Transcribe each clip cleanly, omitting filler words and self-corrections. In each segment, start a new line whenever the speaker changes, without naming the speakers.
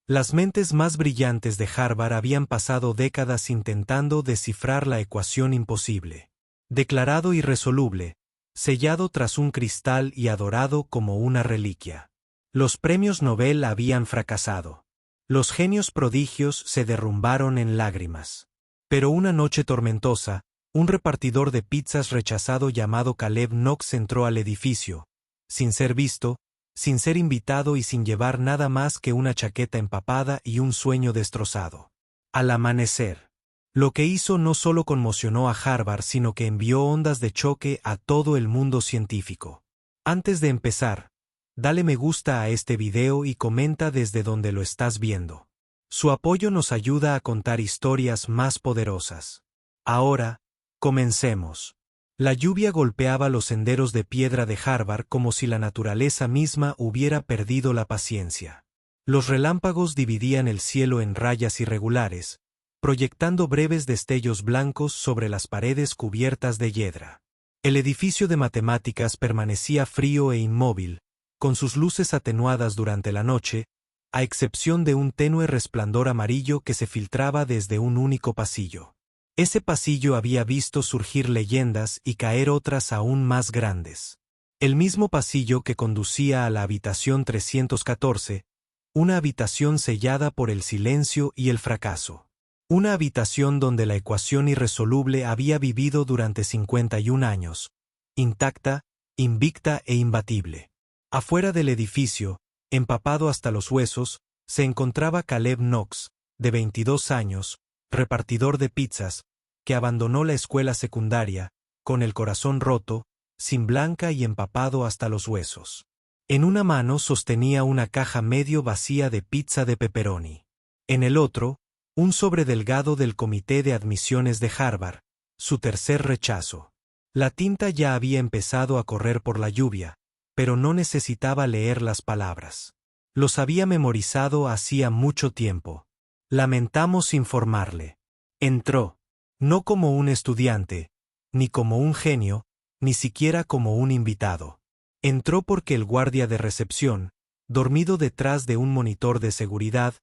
Las mentes más brillantes de Harvard habían pasado décadas intentando descifrar la ecuación imposible. Declarado irresoluble, sellado tras un cristal y adorado como una reliquia. Los premios Nobel habían fracasado. Los genios prodigios se derrumbaron en lágrimas. Pero una noche tormentosa, un repartidor de pizzas rechazado llamado Caleb Knox entró al edificio, sin ser visto, sin ser invitado y sin llevar nada más que una chaqueta empapada y un sueño destrozado. Al amanecer, lo que hizo no solo conmocionó a Harvard, sino que envió ondas de choque a todo el mundo científico. Antes de empezar, dale me gusta a este video y comenta desde donde lo estás viendo. Su apoyo nos ayuda a contar historias más poderosas. Ahora, comencemos. La lluvia golpeaba los senderos de piedra de Harvard como si la naturaleza misma hubiera perdido la paciencia. Los relámpagos dividían el cielo en rayas irregulares, proyectando breves destellos blancos sobre las paredes cubiertas de hiedra. El edificio de matemáticas permanecía frío e inmóvil, con sus luces atenuadas durante la noche, a excepción de un tenue resplandor amarillo que se filtraba desde un único pasillo. Ese pasillo había visto surgir leyendas y caer otras aún más grandes. El mismo pasillo que conducía a la habitación 314, una habitación sellada por el silencio y el fracaso. Una habitación donde la ecuación irresoluble había vivido durante 51 años, intacta, invicta e imbatible. Afuera del edificio, empapado hasta los huesos, se encontraba Caleb Knox, de 22 años, repartidor de pizzas, que abandonó la escuela secundaria, con el corazón roto, sin blanca y empapado hasta los huesos. En una mano sostenía una caja medio vacía de pizza de pepperoni. En el otro, un sobre delgado del comité de admisiones de Harvard, su tercer rechazo. La tinta ya había empezado a correr por la lluvia, pero no necesitaba leer las palabras. Los había memorizado hacía mucho tiempo. Lamentamos informarle. Entró. No como un estudiante, ni como un genio, ni siquiera como un invitado. Entró porque el guardia de recepción, dormido detrás de un monitor de seguridad,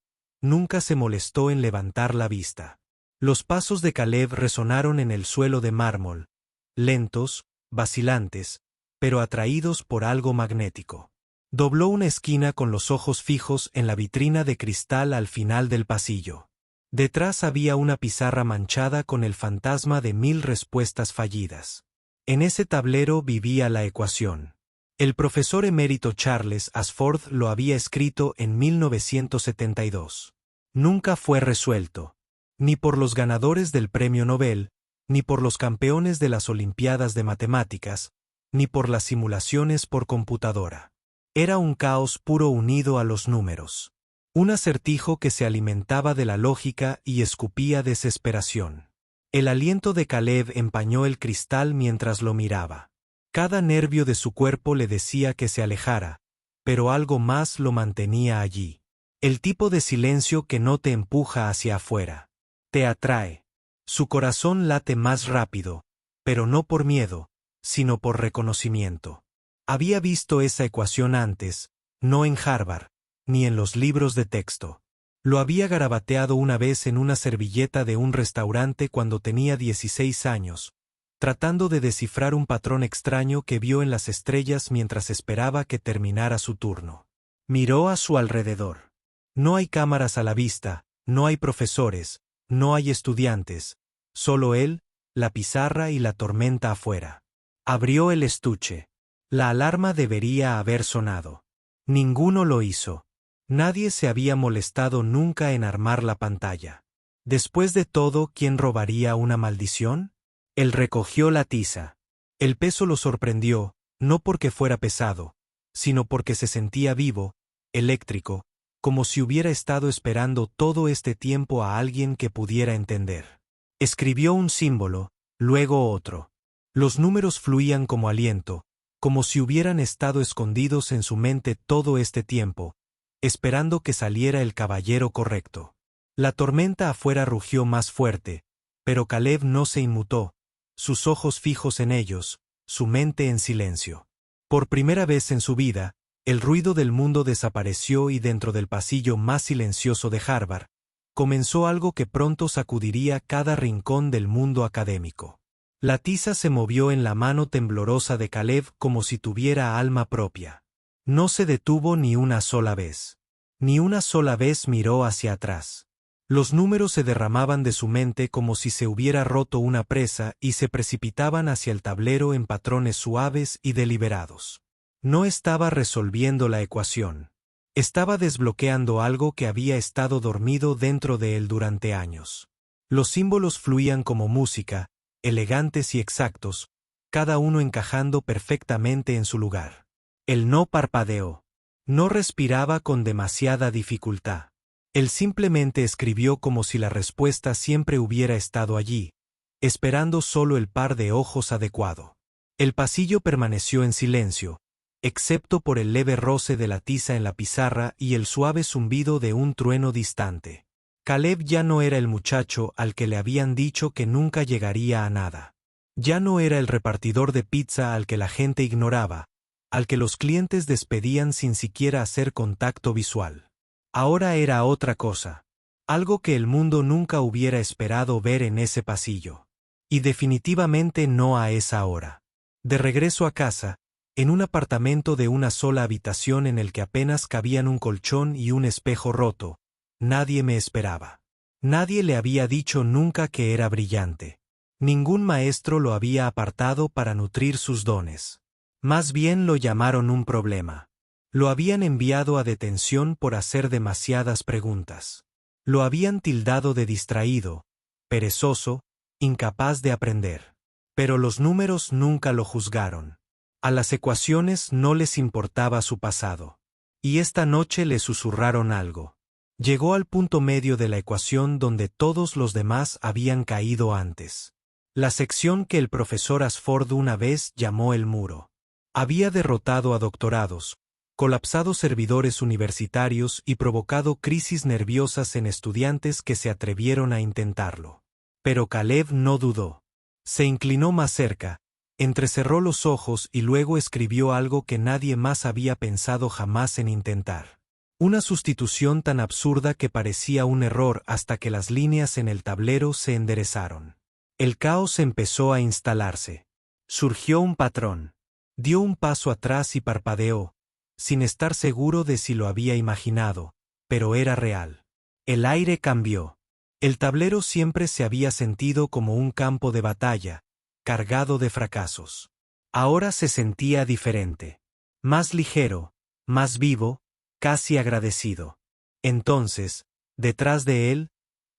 nunca se molestó en levantar la vista. Los pasos de Caleb resonaron en el suelo de mármol, lentos, vacilantes, pero atraídos por algo magnético. Dobló una esquina con los ojos fijos en la vitrina de cristal al final del pasillo. Detrás había una pizarra manchada con el fantasma de 1000 respuestas fallidas. En ese tablero vivía la ecuación. El profesor emérito Charles Ashford lo había escrito en 1972. Nunca fue resuelto, ni por los ganadores del premio Nobel, ni por los campeones de las Olimpiadas de Matemáticas, ni por las simulaciones por computadora. Era un caos puro unido a los números. Un acertijo que se alimentaba de la lógica y escupía desesperación. El aliento de Caleb empañó el cristal mientras lo miraba. Cada nervio de su cuerpo le decía que se alejara, pero algo más lo mantenía allí. El tipo de silencio que no te empuja hacia afuera. Te atrae. Su corazón late más rápido, pero no por miedo, sino por reconocimiento. Había visto esa ecuación antes, no en Harvard, ni en los libros de texto. Lo había garabateado una vez en una servilleta de un restaurante cuando tenía 16 años, tratando de descifrar un patrón extraño que vio en las estrellas mientras esperaba que terminara su turno. Miró a su alrededor. No hay cámaras a la vista, no hay profesores, no hay estudiantes, solo él, la pizarra y la tormenta afuera. Abrió el estuche. La alarma debería haber sonado. Ninguno lo hizo. Nadie se había molestado nunca en armar la pantalla. Después de todo, ¿quién robaría una maldición? Él recogió la tiza. El peso lo sorprendió, no porque fuera pesado, sino porque se sentía vivo, eléctrico, como si hubiera estado esperando todo este tiempo a alguien que pudiera entender. Escribió un símbolo, luego otro. Los números fluían como aliento, como si hubieran estado escondidos en su mente todo este tiempo, esperando que saliera el caballero correcto. La tormenta afuera rugió más fuerte, pero Caleb no se inmutó, sus ojos fijos en ellos, su mente en silencio. Por primera vez en su vida, El ruido del mundo desapareció y dentro del pasillo más silencioso de Harvard, comenzó algo que pronto sacudiría cada rincón del mundo académico. La tiza se movió en la mano temblorosa de Caleb como si tuviera alma propia. No se detuvo ni una sola vez. Ni una sola vez miró hacia atrás. Los números se derramaban de su mente como si se hubiera roto una presa y se precipitaban hacia el tablero en patrones suaves y deliberados. No estaba resolviendo la ecuación. Estaba desbloqueando algo que había estado dormido dentro de él durante años. Los símbolos fluían como música, elegantes y exactos, cada uno encajando perfectamente en su lugar. Él no parpadeó. No respiraba con demasiada dificultad. Él simplemente escribió como si la respuesta siempre hubiera estado allí, esperando solo el par de ojos adecuado. El pasillo permaneció en silencio, excepto por el leve roce de la tiza en la pizarra y el suave zumbido de un trueno distante. Caleb ya no era el muchacho al que le habían dicho que nunca llegaría a nada. Ya no era el repartidor de pizza al que la gente ignoraba, al que los clientes despedían sin siquiera hacer contacto visual. Ahora era otra cosa, algo que el mundo nunca hubiera esperado ver en ese pasillo. Y definitivamente no a esa hora. De regreso a casa, en un apartamento de una sola habitación en el que apenas cabían un colchón y un espejo roto, nadie me esperaba. Nadie le había dicho nunca que era brillante. Ningún maestro lo había apartado para nutrir sus dones. Más bien lo llamaron un problema. Lo habían enviado a detención por hacer demasiadas preguntas. Lo habían tildado de distraído, perezoso, incapaz de aprender. Pero los números nunca lo juzgaron. A las ecuaciones no les importaba su pasado. Y esta noche le susurraron algo. Llegó al punto medio de la ecuación donde todos los demás habían caído antes. La sección que el profesor Ashford una vez llamó el muro. Había derrotado a doctorados, colapsado servidores universitarios y provocado crisis nerviosas en estudiantes que se atrevieron a intentarlo. Pero Caleb no dudó. Se inclinó más cerca, entrecerró los ojos y luego escribió algo que nadie más había pensado jamás en intentar. Una sustitución tan absurda que parecía un error hasta que las líneas en el tablero se enderezaron. El caos empezó a instalarse. Surgió un patrón. Dio un paso atrás y parpadeó, sin estar seguro de si lo había imaginado, pero era real. El aire cambió. El tablero siempre se había sentido como un campo de batalla, cargado de fracasos. Ahora se sentía diferente. Más ligero, más vivo, casi agradecido. Entonces, detrás de él,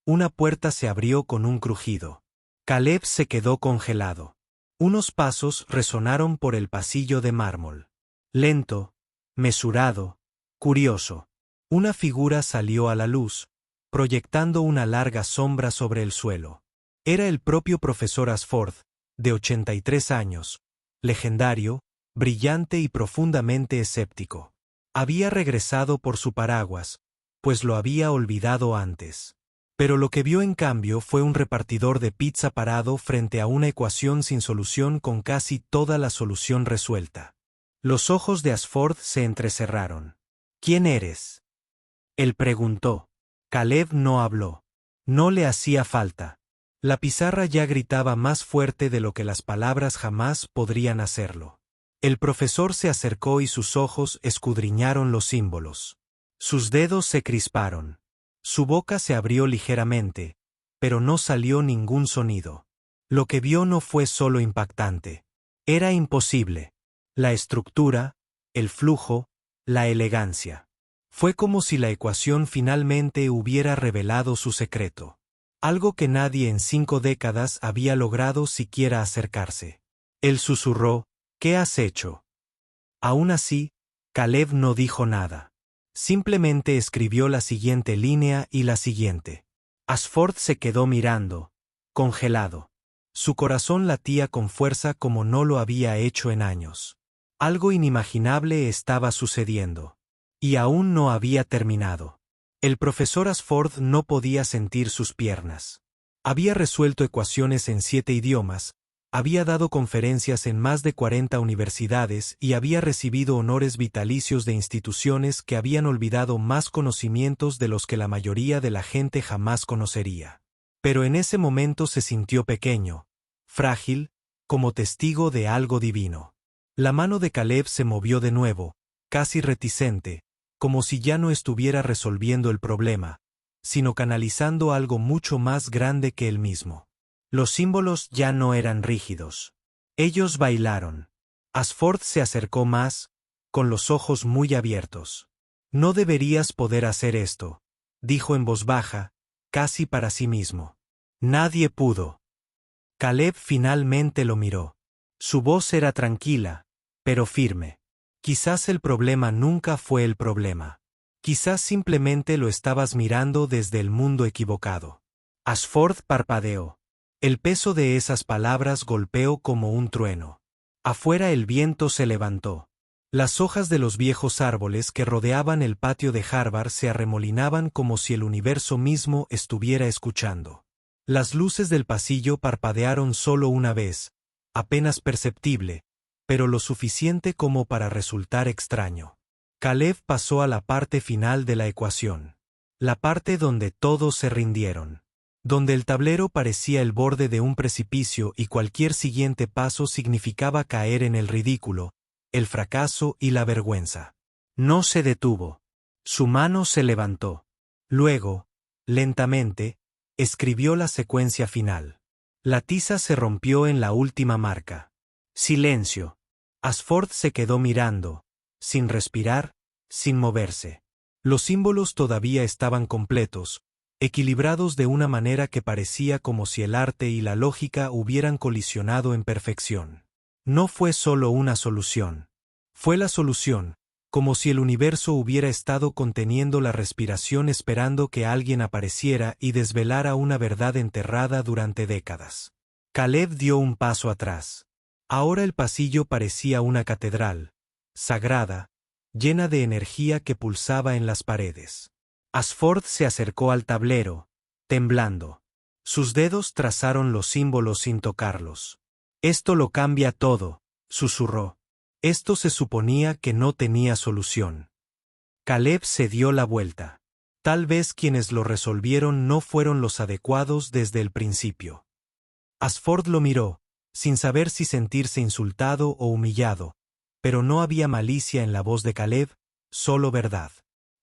una puerta se abrió con un crujido. Caleb se quedó congelado. Unos pasos resonaron por el pasillo de mármol. Lento, mesurado, curioso. Una figura salió a la luz, proyectando una larga sombra sobre el suelo. Era el propio profesor Ashford, de 83 años, legendario, brillante y profundamente escéptico. Había regresado por su paraguas, pues lo había olvidado antes. Pero lo que vio en cambio fue un repartidor de pizza parado frente a una ecuación sin solución con casi toda la solución resuelta. Los ojos de Ashford se entrecerraron. ¿Quién eres?, él preguntó. Caleb no habló. No le hacía falta. La pizarra ya gritaba más fuerte de lo que las palabras jamás podrían hacerlo. El profesor se acercó y sus ojos escudriñaron los símbolos. Sus dedos se crisparon. Su boca se abrió ligeramente, pero no salió ningún sonido. Lo que vio no fue solo impactante. Era imposible. La estructura, el flujo, la elegancia. Fue como si la ecuación finalmente hubiera revelado su secreto. Algo que nadie en 5 décadas había logrado siquiera acercarse. Él susurró, ¿qué has hecho? Aún así, Caleb no dijo nada. Simplemente escribió la siguiente línea y la siguiente. Ashford se quedó mirando, congelado. Su corazón latía con fuerza como no lo había hecho en años. Algo inimaginable estaba sucediendo. Y aún no había terminado. El profesor Ashford no podía sentir sus piernas. Había resuelto ecuaciones en 7 idiomas, Había dado conferencias en más de 40 universidades y había recibido honores vitalicios de instituciones que habían olvidado más conocimientos de los que la mayoría de la gente jamás conocería. Pero en ese momento se sintió pequeño, frágil, como testigo de algo divino. La mano de Caleb se movió de nuevo, casi reticente, como si ya no estuviera resolviendo el problema, sino canalizando algo mucho más grande que él mismo. Los símbolos ya no eran rígidos. Ellos bailaron. Ashford se acercó más, con los ojos muy abiertos. No deberías poder hacer esto, dijo en voz baja, casi para sí mismo. Nadie pudo. Caleb finalmente lo miró. Su voz era tranquila, pero firme. Quizás el problema nunca fue el problema. Quizás simplemente lo estabas mirando desde el mundo equivocado. Ashford parpadeó. El peso de esas palabras golpeó como un trueno. Afuera el viento se levantó. Las hojas de los viejos árboles que rodeaban el patio de Harvard se arremolinaban como si el universo mismo estuviera escuchando. Las luces del pasillo parpadearon solo una vez, apenas perceptible, pero lo suficiente como para resultar extraño. Caleb pasó a la parte final de la ecuación. La parte donde todos se rindieron. Donde el tablero parecía el borde de un precipicio y cualquier siguiente paso significaba caer en el ridículo, el fracaso y la vergüenza. No se detuvo. Su mano se levantó. Luego, lentamente, escribió la secuencia final. La tiza se rompió en la última marca. Silencio. Ashford se quedó mirando, sin respirar, sin moverse. Los símbolos todavía estaban completos, equilibrados de una manera que parecía como si el arte y la lógica hubieran colisionado en perfección. No fue solo una solución. Fue la solución, como si el universo hubiera estado conteniendo la respiración esperando que alguien apareciera y desvelara una verdad enterrada durante décadas. Caleb dio un paso atrás. Ahora el pasillo parecía una catedral, sagrada, llena de energía que pulsaba en las paredes. Ashford se acercó al tablero, temblando. Sus dedos trazaron los símbolos sin tocarlos. Esto lo cambia todo, susurró. Esto se suponía que no tenía solución. Caleb se dio la vuelta. Tal vez quienes lo resolvieron no fueron los adecuados desde el principio. Ashford lo miró, sin saber si sentirse insultado o humillado, pero no había malicia en la voz de Caleb, solo verdad.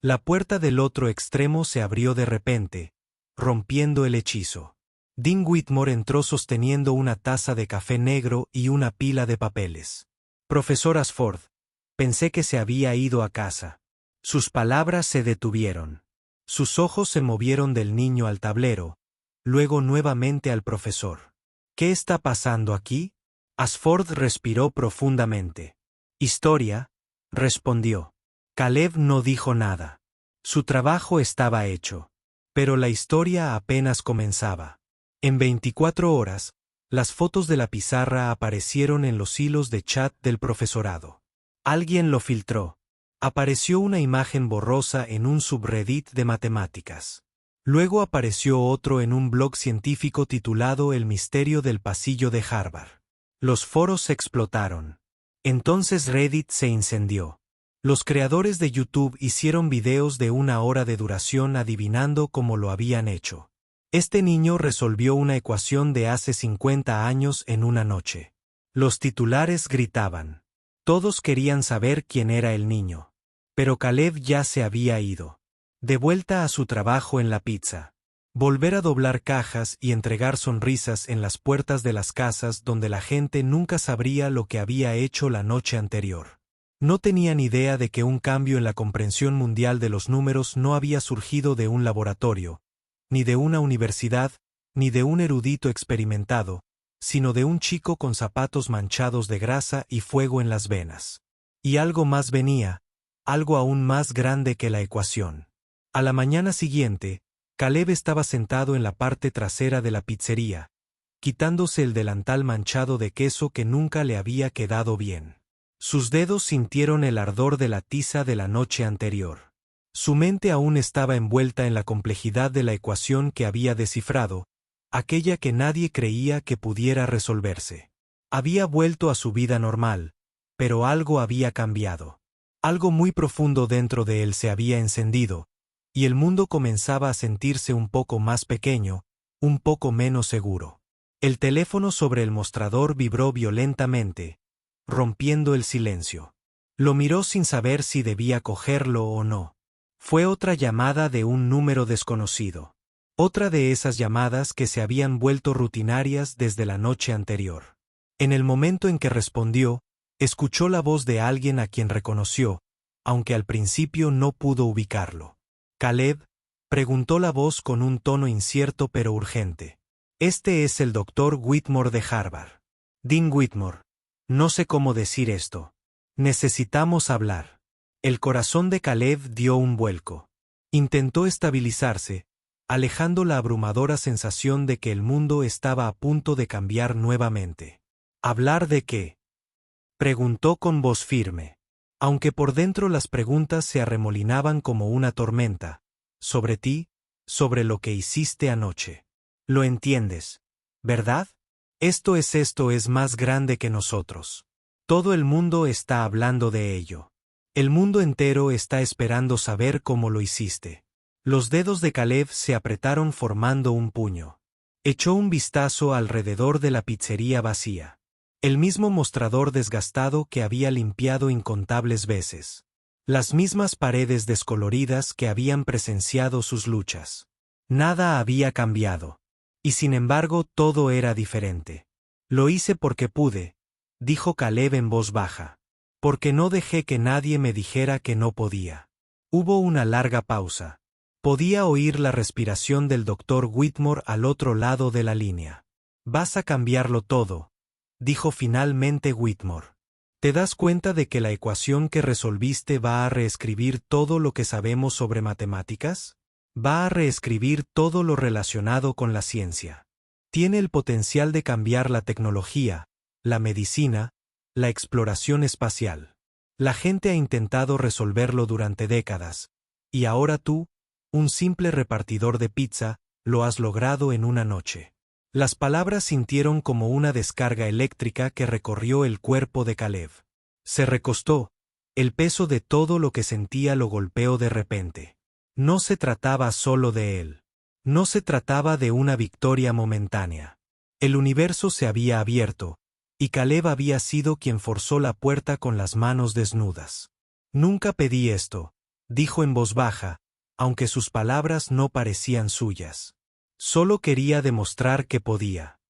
La puerta del otro extremo se abrió de repente, rompiendo el hechizo. Dean Whitmore entró sosteniendo una taza de café negro y una pila de papeles. Profesor Ashford, pensé que se había ido a casa. Sus palabras se detuvieron. Sus ojos se movieron del niño al tablero, luego nuevamente al profesor. ¿Qué está pasando aquí? Ashford respiró profundamente. Historia, respondió. Caleb no dijo nada. Su trabajo estaba hecho. Pero la historia apenas comenzaba. En 24 horas, las fotos de la pizarra aparecieron en los hilos de chat del profesorado. Alguien lo filtró. Apareció una imagen borrosa en un subreddit de matemáticas. Luego apareció otro en un blog científico titulado El misterio del pasillo de Harvard. Los foros explotaron. Entonces Reddit se incendió. Los creadores de YouTube hicieron videos de 1 hora de duración adivinando cómo lo habían hecho. Este niño resolvió una ecuación de hace 50 años en una noche. Los titulares gritaban. Todos querían saber quién era el niño. Pero Caleb ya se había ido. De vuelta a su trabajo en la pizza. Volver a doblar cajas y entregar sonrisas en las puertas de las casas donde la gente nunca sabría lo que había hecho la noche anterior. No tenían idea de que un cambio en la comprensión mundial de los números no había surgido de un laboratorio, ni de una universidad, ni de un erudito experimentado, sino de un chico con zapatos manchados de grasa y fuego en las venas. Y algo más venía, algo aún más grande que la ecuación. A la mañana siguiente, Caleb estaba sentado en la parte trasera de la pizzería, quitándose el delantal manchado de queso que nunca le había quedado bien. Sus dedos sintieron el ardor de la tiza de la noche anterior. Su mente aún estaba envuelta en la complejidad de la ecuación que había descifrado, aquella que nadie creía que pudiera resolverse. Había vuelto a su vida normal, pero algo había cambiado. Algo muy profundo dentro de él se había encendido, y el mundo comenzaba a sentirse un poco más pequeño, un poco menos seguro. El teléfono sobre el mostrador vibró violentamente, rompiendo el silencio. Lo miró sin saber si debía cogerlo o no. Fue otra llamada de un número desconocido. Otra de esas llamadas que se habían vuelto rutinarias desde la noche anterior. En el momento en que respondió, escuchó la voz de alguien a quien reconoció, aunque al principio no pudo ubicarlo. «Caleb», preguntó la voz con un tono incierto pero urgente. «Este es el doctor Whitmore de Harvard. Dean Whitmore. No sé cómo decir esto. Necesitamos hablar». El corazón de Caleb dio un vuelco. Intentó estabilizarse, alejando la abrumadora sensación de que el mundo estaba a punto de cambiar nuevamente. ¿Hablar de qué?, preguntó con voz firme. Aunque por dentro las preguntas se arremolinaban como una tormenta. Sobre ti, sobre lo que hiciste anoche. Lo entiendes, ¿verdad? Esto es más grande que nosotros. Todo el mundo está hablando de ello. El mundo entero está esperando saber cómo lo hiciste. Los dedos de Caleb se apretaron formando un puño. Echó un vistazo alrededor de la pizzería vacía. El mismo mostrador desgastado que había limpiado incontables veces. Las mismas paredes descoloridas que habían presenciado sus luchas. Nada había cambiado. Y sin embargo todo era diferente. «Lo hice porque pude», dijo Caleb en voz baja. «Porque no dejé que nadie me dijera que no podía». Hubo una larga pausa. Podía oír la respiración del doctor Whitmore al otro lado de la línea. «Vas a cambiarlo todo», dijo finalmente Whitmore. «¿Te das cuenta de que la ecuación que resolviste va a reescribir todo lo que sabemos sobre matemáticas? Va a reescribir todo lo relacionado con la ciencia. Tiene el potencial de cambiar la tecnología, la medicina, la exploración espacial. La gente ha intentado resolverlo durante décadas, y ahora tú, un simple repartidor de pizza, lo has logrado en una noche». Las palabras sintieron como una descarga eléctrica que recorrió el cuerpo de Caleb. Se recostó. El peso de todo lo que sentía lo golpeó de repente. No se trataba solo de él. No se trataba de una victoria momentánea. El universo se había abierto, y Caleb había sido quien forzó la puerta con las manos desnudas. «Nunca pedí esto», dijo en voz baja, aunque sus palabras no parecían suyas. «Solo quería demostrar que podía».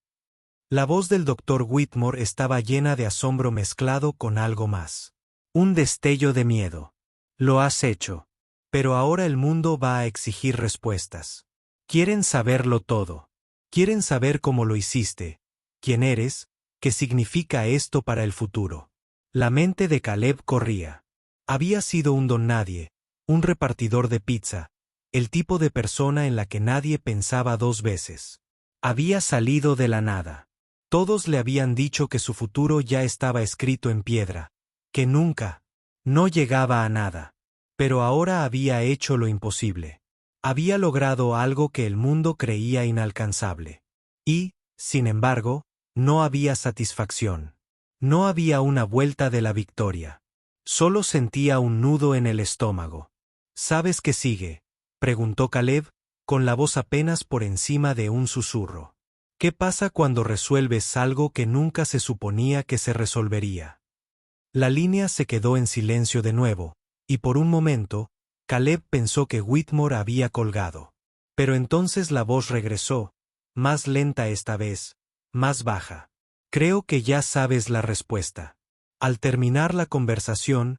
La voz del doctor Whitmore estaba llena de asombro mezclado con algo más. Un destello de miedo. «Lo has hecho. Pero ahora el mundo va a exigir respuestas. Quieren saberlo todo. Quieren saber cómo lo hiciste, quién eres, qué significa esto para el futuro». La mente de Caleb corría. Había sido un don nadie, un repartidor de pizza, el tipo de persona en la que nadie pensaba dos veces. Había salido de la nada. Todos le habían dicho que su futuro ya estaba escrito en piedra, que nunca, no llegaba a nada. Pero ahora había hecho lo imposible. Había logrado algo que el mundo creía inalcanzable. Y, sin embargo, no había satisfacción. No había una vuelta de la victoria. Solo sentía un nudo en el estómago. «¿Sabes qué sigue?», preguntó Caleb, con la voz apenas por encima de un susurro. «¿Qué pasa cuando resuelves algo que nunca se suponía que se resolvería?». La línea se quedó en silencio de nuevo, y por un momento, Caleb pensó que Whitmore había colgado. Pero entonces la voz regresó, más lenta esta vez, más baja. «Creo que ya sabes la respuesta». Al terminar la conversación,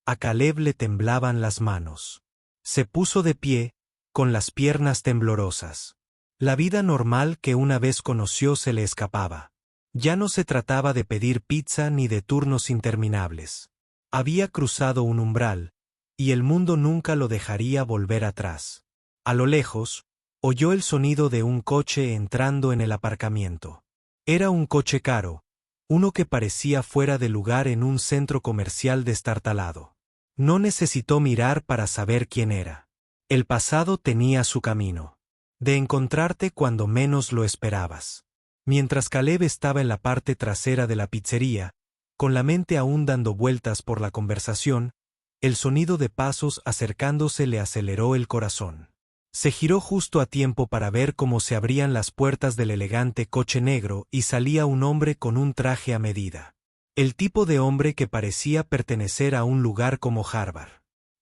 a Caleb le temblaban las manos. Se puso de pie, con las piernas temblorosas. La vida normal que una vez conoció se le escapaba. Ya no se trataba de pedir pizza ni de turnos interminables. Había cruzado un umbral, y el mundo nunca lo dejaría volver atrás. A lo lejos, oyó el sonido de un coche entrando en el aparcamiento. Era un coche caro, uno que parecía fuera de lugar en un centro comercial destartalado. No necesitó mirar para saber quién era. El pasado tenía su camino. De encontrarte cuando menos lo esperabas. Mientras Caleb estaba en la parte trasera de la pizzería, con la mente aún dando vueltas por la conversación, el sonido de pasos acercándose le aceleró el corazón. Se giró justo a tiempo para ver cómo se abrían las puertas del elegante coche negro y salía un hombre con un traje a medida. El tipo de hombre que parecía pertenecer a un lugar como Harvard.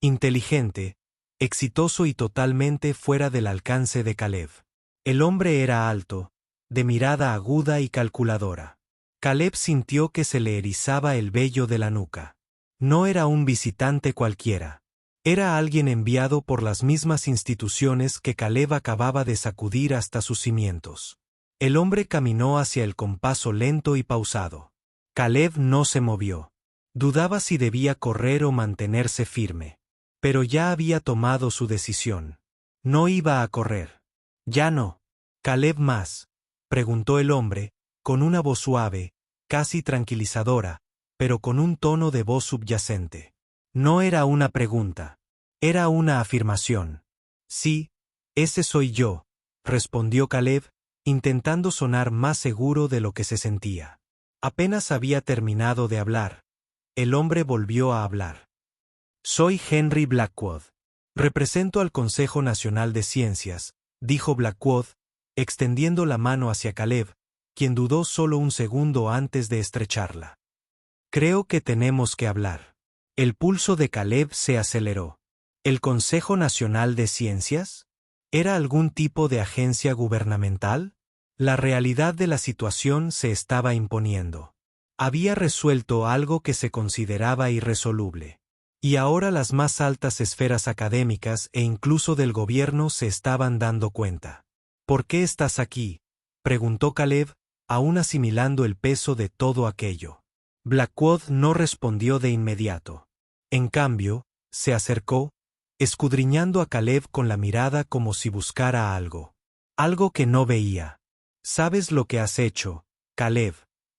Inteligente, exitoso y totalmente fuera del alcance de Caleb. El hombre era alto, de mirada aguda y calculadora. Caleb sintió que se le erizaba el vello de la nuca. No era un visitante cualquiera. Era alguien enviado por las mismas instituciones que Caleb acababa de sacudir hasta sus cimientos. El hombre caminó hacia él con paso lento y pausado. Caleb no se movió. Dudaba si debía correr o mantenerse firme. Pero ya había tomado su decisión. No iba a correr. Ya no. Caleb más, preguntó el hombre, con una voz suave, casi tranquilizadora, pero con un tono de voz subyacente. No era una pregunta. Era una afirmación. Sí, ese soy yo, respondió Caleb, intentando sonar más seguro de lo que se sentía. Apenas había terminado de hablar. El hombre volvió a hablar. Soy Henry Blackwood. Represento al Consejo Nacional de Ciencias, dijo Blackwood, extendiendo la mano hacia Caleb, quien dudó solo un segundo antes de estrecharla. Creo que tenemos que hablar. El pulso de Caleb se aceleró. ¿El Consejo Nacional de Ciencias? ¿Era algún tipo de agencia gubernamental? La realidad de la situación se estaba imponiendo. Había resuelto algo que se consideraba irresoluble. Y ahora las más altas esferas académicas e incluso del gobierno se estaban dando cuenta. ¿Por qué estás aquí?, preguntó Caleb, aún asimilando el peso de todo aquello. Blackwood no respondió de inmediato. En cambio, se acercó, escudriñando a Caleb con la mirada como si buscara algo. Algo que no veía. ¿Sabes lo que has hecho, Caleb?,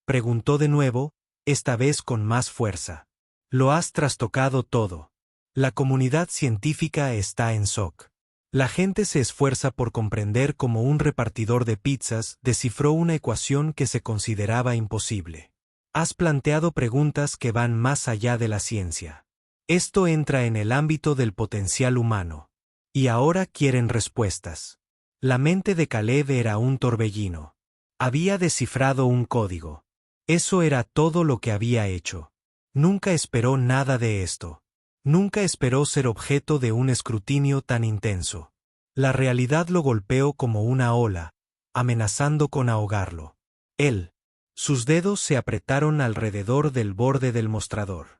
preguntó de nuevo, esta vez con más fuerza. Lo has trastocado todo. La comunidad científica está en shock. La gente se esfuerza por comprender cómo un repartidor de pizzas descifró una ecuación que se consideraba imposible. Has planteado preguntas que van más allá de la ciencia. Esto entra en el ámbito del potencial humano. Y ahora quieren respuestas. La mente de Caleb era un torbellino. Había descifrado un código. Eso era todo lo que había hecho. Nunca esperó nada de esto. Nunca esperó ser objeto de un escrutinio tan intenso. La realidad lo golpeó como una ola, amenazando con ahogarlo. Sus dedos se apretaron alrededor del borde del mostrador.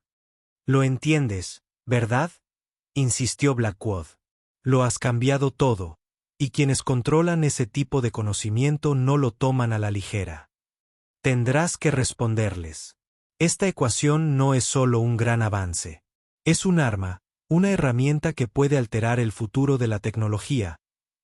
«Lo entiendes, ¿verdad?», insistió Blackwood. «Lo has cambiado todo, y quienes controlan ese tipo de conocimiento no lo toman a la ligera. Tendrás que responderles. Esta ecuación no es solo un gran avance. Es un arma, una herramienta que puede alterar el futuro de la tecnología,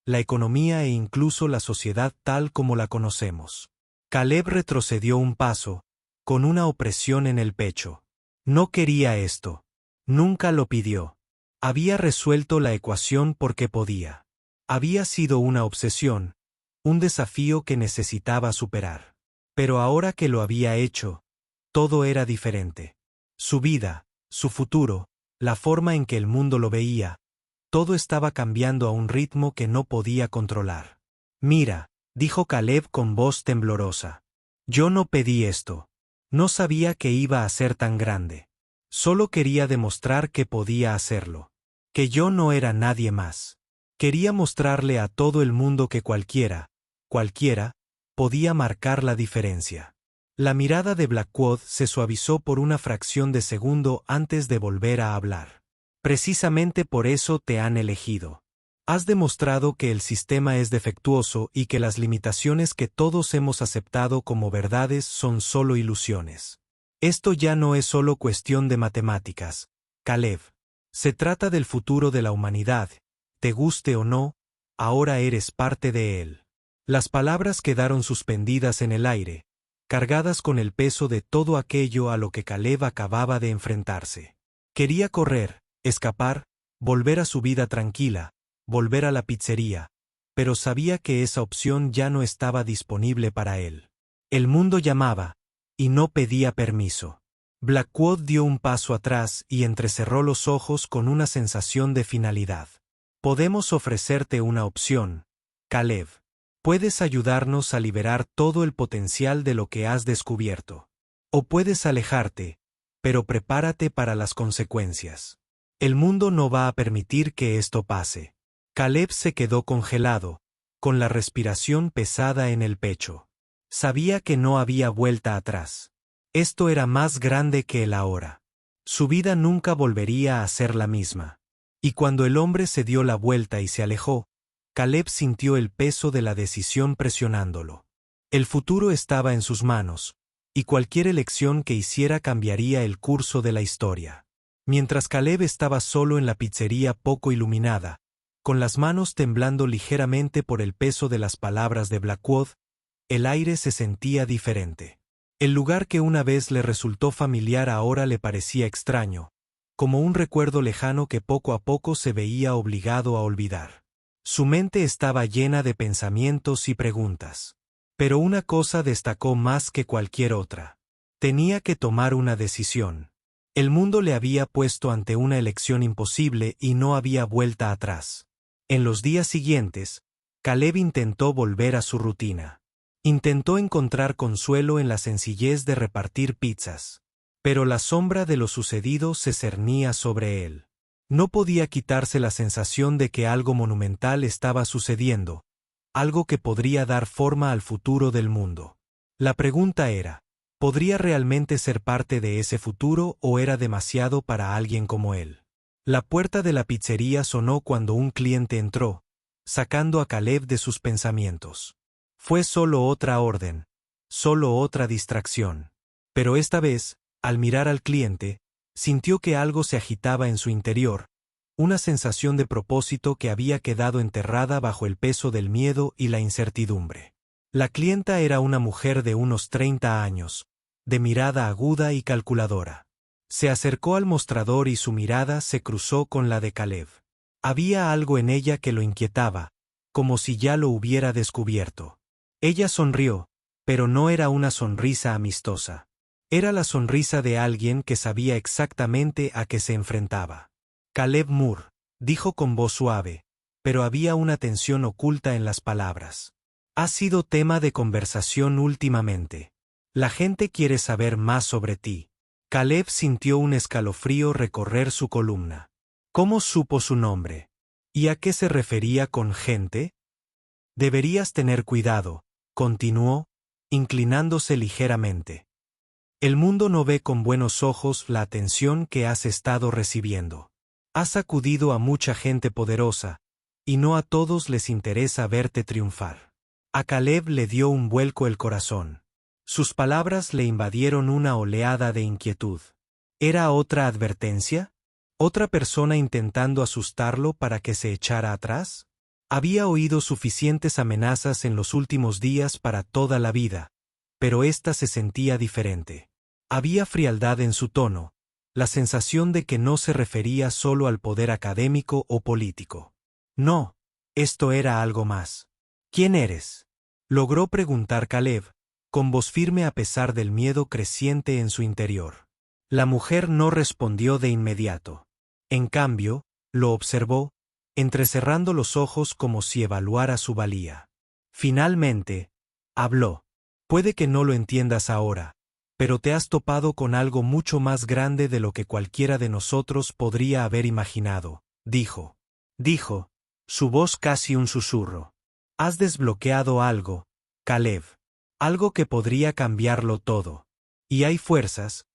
la economía e incluso la sociedad tal como la conocemos». Caleb retrocedió un paso, con una opresión en el pecho. No quería esto. Nunca lo pidió. Había resuelto la ecuación porque podía. Había sido una obsesión, un desafío que necesitaba superar. Pero ahora que lo había hecho, todo era diferente. Su vida, su futuro, la forma en que el mundo lo veía, todo estaba cambiando a un ritmo que no podía controlar. «Mira», dijo Caleb con voz temblorosa. «Yo no pedí esto. No sabía que iba a ser tan grande. Solo quería demostrar que podía hacerlo. Que yo no era nadie más. Quería mostrarle a todo el mundo que cualquiera, podía marcar la diferencia». La mirada de Blackwood se suavizó por una fracción de segundo antes de volver a hablar. «Precisamente por eso te han elegido. Has demostrado que el sistema es defectuoso y que las limitaciones que todos hemos aceptado como verdades son solo ilusiones. Esto ya no es solo cuestión de matemáticas, Caleb. Se trata del futuro de la humanidad. Te guste o no, ahora eres parte de él». Las palabras quedaron suspendidas en el aire, cargadas con el peso de todo aquello a lo que Caleb acababa de enfrentarse. Quería correr, escapar, volver a su vida tranquila, volver a la pizzería, pero sabía que esa opción ya no estaba disponible para él. El mundo llamaba, y no pedía permiso. Blackwood dio un paso atrás y entrecerró los ojos con una sensación de finalidad. Podemos ofrecerte una opción, Caleb. Puedes ayudarnos a liberar todo el potencial de lo que has descubierto. O puedes alejarte, pero prepárate para las consecuencias. El mundo no va a permitir que esto pase. Caleb se quedó congelado, con la respiración pesada en el pecho. Sabía que no había vuelta atrás. Esto era más grande que el ahora. Su vida nunca volvería a ser la misma. Y cuando el hombre se dio la vuelta y se alejó, Caleb sintió el peso de la decisión presionándolo. El futuro estaba en sus manos, y cualquier elección que hiciera cambiaría el curso de la historia. Mientras Caleb estaba solo en la pizzería poco iluminada, con las manos temblando ligeramente por el peso de las palabras de Blackwood, el aire se sentía diferente. El lugar que una vez le resultó familiar ahora le parecía extraño, como un recuerdo lejano que poco a poco se veía obligado a olvidar. Su mente estaba llena de pensamientos y preguntas. Pero una cosa destacó más que cualquier otra. Tenía que tomar una decisión. El mundo le había puesto ante una elección imposible y no había vuelta atrás. En los días siguientes, Caleb intentó volver a su rutina. Intentó encontrar consuelo en la sencillez de repartir pizzas. Pero la sombra de lo sucedido se cernía sobre él. No podía quitarse la sensación de que algo monumental estaba sucediendo, algo que podría dar forma al futuro del mundo. La pregunta era, ¿podría realmente ser parte de ese futuro o era demasiado para alguien como él? La puerta de la pizzería sonó cuando un cliente entró, sacando a Caleb de sus pensamientos. Fue solo otra orden, solo otra distracción. Pero esta vez, al mirar al cliente, sintió que algo se agitaba en su interior, una sensación de propósito que había quedado enterrada bajo el peso del miedo y la incertidumbre. La clienta era una mujer de unos 30 años, de mirada aguda y calculadora. Se acercó al mostrador y su mirada se cruzó con la de Caleb. Había algo en ella que lo inquietaba, como si ya lo hubiera descubierto. Ella sonrió, pero no era una sonrisa amistosa. Era la sonrisa de alguien que sabía exactamente a qué se enfrentaba. Caleb Moore, dijo con voz suave, pero había una tensión oculta en las palabras. Ha sido tema de conversación últimamente. La gente quiere saber más sobre ti. Caleb sintió un escalofrío recorrer su columna. ¿Cómo supo su nombre? ¿Y a qué se refería con gente? Deberías tener cuidado, continuó, inclinándose ligeramente. El mundo no ve con buenos ojos la atención que has estado recibiendo. Has sacudido a mucha gente poderosa, y no a todos les interesa verte triunfar. A Caleb le dio un vuelco el corazón. Sus palabras le invadieron una oleada de inquietud. ¿Era otra advertencia? ¿Otra persona intentando asustarlo para que se echara atrás? Había oído suficientes amenazas en los últimos días para toda la vida, pero esta se sentía diferente. Había frialdad en su tono, la sensación de que no se refería solo al poder académico o político. No, esto era algo más. ¿Quién eres? Logró preguntar Caleb, con voz firme a pesar del miedo creciente en su interior. La mujer no respondió de inmediato. En cambio, lo observó, entrecerrando los ojos como si evaluara su valía. Finalmente, habló. Puede que no lo entiendas ahora, pero te has topado con algo mucho más grande de lo que cualquiera de nosotros podría haber imaginado, dijo. Dijo, su voz casi un susurro. Has desbloqueado algo, Caleb. Algo que podría cambiarlo todo. Y hay fuerzas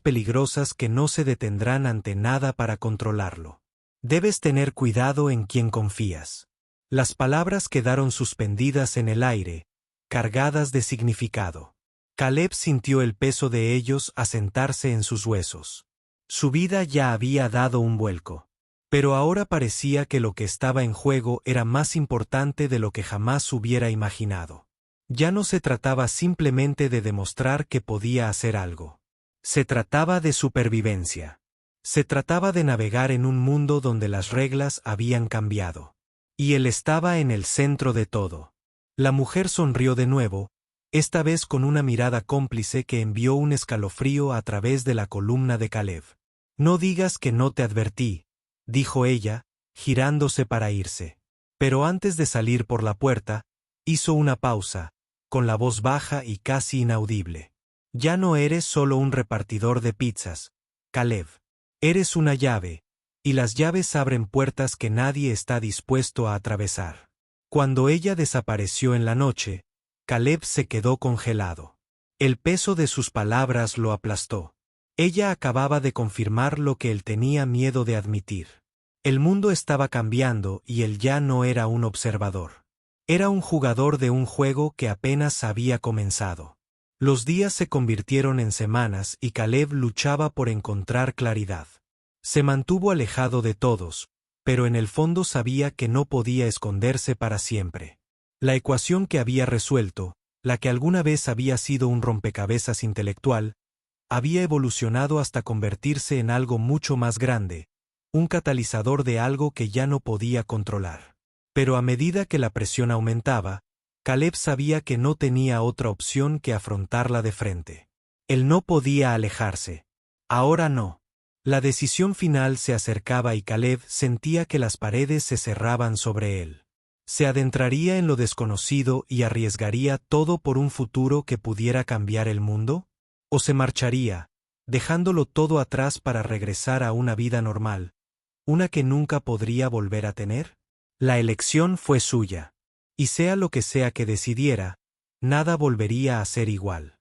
peligrosas que no se detendrán ante nada para controlarlo. Debes tener cuidado en quien confías. Las palabras quedaron suspendidas en el aire, cargadas de significado. Caleb sintió el peso de ellos asentarse en sus huesos. Su vida ya había dado un vuelco. Pero ahora parecía que lo que estaba en juego era más importante de lo que jamás hubiera imaginado. Ya no se trataba simplemente de demostrar que podía hacer algo. Se trataba de supervivencia. Se trataba de navegar en un mundo donde las reglas habían cambiado. Y él estaba en el centro de todo. La mujer sonrió de nuevo, esta vez con una mirada cómplice que envió un escalofrío a través de la columna de Caleb. «No digas que no te advertí», dijo ella, girándose para irse. Pero antes de salir por la puerta, hizo una pausa, con la voz baja y casi inaudible. «Ya no eres solo un repartidor de pizzas, Caleb. Eres una llave, y las llaves abren puertas que nadie está dispuesto a atravesar». Cuando ella desapareció en la noche, Caleb se quedó congelado. El peso de sus palabras lo aplastó. Ella acababa de confirmar lo que él tenía miedo de admitir. El mundo estaba cambiando y él ya no era un observador. Era un jugador de un juego que apenas había comenzado. Los días se convirtieron en semanas y Caleb luchaba por encontrar claridad. Se mantuvo alejado de todos, pero en el fondo sabía que no podía esconderse para siempre. La ecuación que había resuelto, la que alguna vez había sido un rompecabezas intelectual, había evolucionado hasta convertirse en algo mucho más grande, un catalizador de algo que ya no podía controlar. Pero a medida que la presión aumentaba, Caleb sabía que no tenía otra opción que afrontarla de frente. Él no podía alejarse. Ahora no. La decisión final se acercaba y Caleb sentía que las paredes se cerraban sobre él. ¿Se adentraría en lo desconocido y arriesgaría todo por un futuro que pudiera cambiar el mundo? ¿O se marcharía, dejándolo todo atrás para regresar a una vida normal, una que nunca podría volver a tener? La elección fue suya. Y sea lo que sea que decidiera, nada volvería a ser igual.